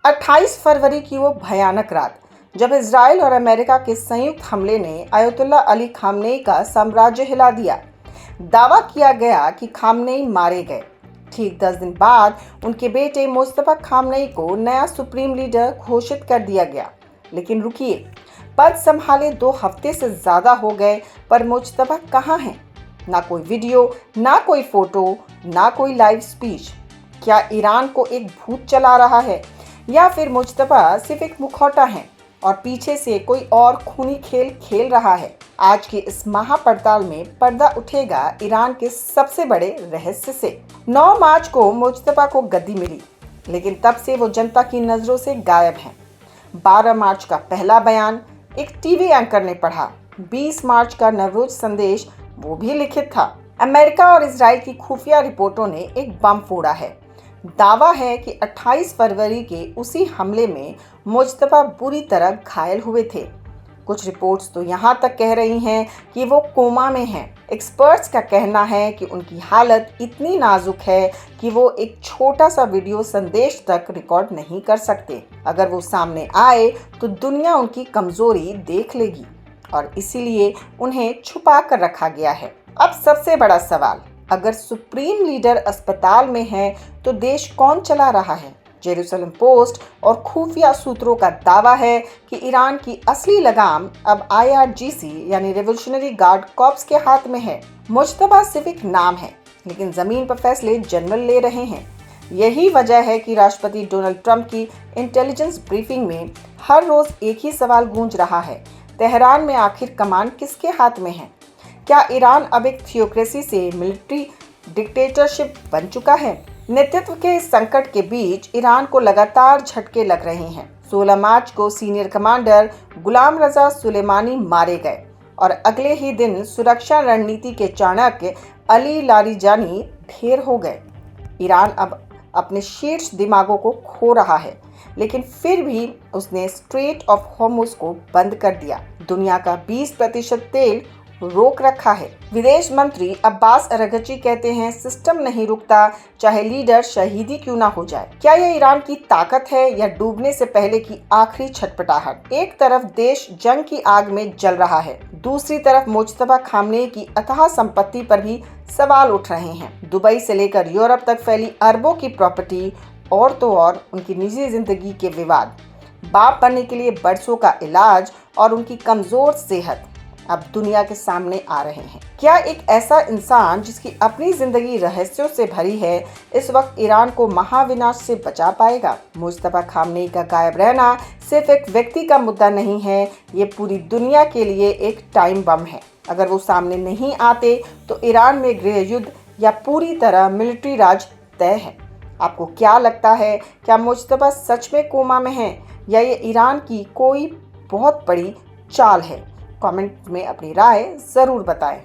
28 फरवरी की वो भयानक रात जब इजराइल और अमेरिका के संयुक्त हमले ने अयतुल्ला अली खामनेई का साम्राज्य हिला दिया। दावा किया गया कि खामनेई मारे गए। ठीक 10 दिन बाद उनके बेटे मुस्तफा खामनेई को नया सुप्रीम लीडर घोषित कर दिया गया। लेकिन रुकिए, पद संभाले 2 हफ्ते से ज्यादा हो गए, पर मुस्तफा कहाँ हैं? ना कोई वीडियो, ना कोई फोटो, ना कोई लाइव स्पीच। क्या ईरान को एक भूत चला रहा है, या फिर मुस्तफा सिर्फ एक मुखौटा है और पीछे से कोई और खूनी खेल खेल रहा है? आज की इस महापड़ताल में पर्दा उठेगा ईरान के सबसे बड़े रहस्य से। 9 मार्च को मुस्तफा को गद्दी मिली, लेकिन तब से वो जनता की नजरों से गायब हैं। 12 मार्च का पहला बयान एक टीवी एंकर ने पढ़ा। 20 मार्च का नवरोज संदेश, वो भी लिखित था। अमेरिका और इजराइल की खुफिया रिपोर्टों ने एक बम फोड़ा है। दावा है कि 28 फरवरी के उसी हमले में मुस्तफा बुरी तरह घायल हुए थे। कुछ रिपोर्ट्स तो यहाँ तक कह रही हैं कि वो कोमा में हैं। एक्सपर्ट्स का कहना है कि उनकी हालत इतनी नाजुक है कि वो एक छोटा सा वीडियो संदेश तक रिकॉर्ड नहीं कर सकते। अगर वो सामने आए तो दुनिया उनकी कमजोरी देख लेगी और इसीलिए उन्हें छुपा कर रखा गया है। अब सबसे बड़ा सवाल, अगर सुप्रीम लीडर अस्पताल में है तो देश कौन चला रहा है? जेरूसलम पोस्ट और खुफिया सूत्रों का दावा है कि ईरान की असली लगाम अब IRGC यानी रिवोल्यूशनरी गार्ड कॉर्प्स के हाथ में है। मुस्तफा सिर्फ एक नाम है, लेकिन जमीन पर फैसले जनरल ले रहे हैं। यही वजह है कि राष्ट्रपति डोनाल्ड ट्रंप की इंटेलिजेंस ब्रीफिंग में हर रोज एक ही सवाल गूंज रहा है, तेहरान में आखिर कमान किसके हाथ में है? क्या ईरान अब एक थियोक्रेसी से मिलिट्री डिक्टेटरशिप बन चुका है? नेतृत्व के इस संकट के बीच ईरान को लगातार झटके लग रहे हैं। 16 मार्च को सीनियर कमांडर गुलाम रजा सुलेमानी मारे गए और अगले ही दिन सुरक्षा रणनीति के चाणक्य अली लारिजानी ढेर हो गए। ईरान अब अपने शीर्ष दिमागों को खो रहा है, लेकिन फिर भी उसने स्ट्रेट ऑफ हॉर्मुज को बंद कर दिया। दुनिया का 20% तेल रोक रखा है। विदेश मंत्री अब्बास अरगची कहते हैं, सिस्टम नहीं रुकता, चाहे लीडर शहीदी क्यों ना हो जाए। क्या यह ईरान की ताकत है या डूबने से पहले की आखिरी छटपटाहट? एक तरफ देश जंग की आग में जल रहा है, दूसरी तरफ मुस्तफा खामनेई की अथाह संपत्ति पर भी सवाल उठ रहे हैं। दुबई से लेकर यूरोप तक फैली अरबों की प्रॉपर्टी और तो और उनकी निजी जिंदगी के विवाद, बाप बनने के लिए बरसों का इलाज और उनकी कमजोर सेहत अब दुनिया के सामने आ रहे हैं। क्या एक ऐसा इंसान जिसकी अपनी जिंदगी रहस्यों से भरी है, इस वक्त ईरान को महाविनाश से बचा पाएगा? मुस्तफा खामनेई का गायब रहना सिर्फ एक व्यक्ति का मुद्दा नहीं है, ये पूरी दुनिया के लिए एक टाइम बम है। अगर वो सामने नहीं आते तो ईरान में गृह युद्ध या पूरी तरह मिलिट्री राज तय है। आपको क्या लगता है, क्या मुस्तफा सच में कोमा में है या ये ईरान की कोई बहुत बड़ी चाल है? कमेंट में अपनी राय ज़रूर बताएं।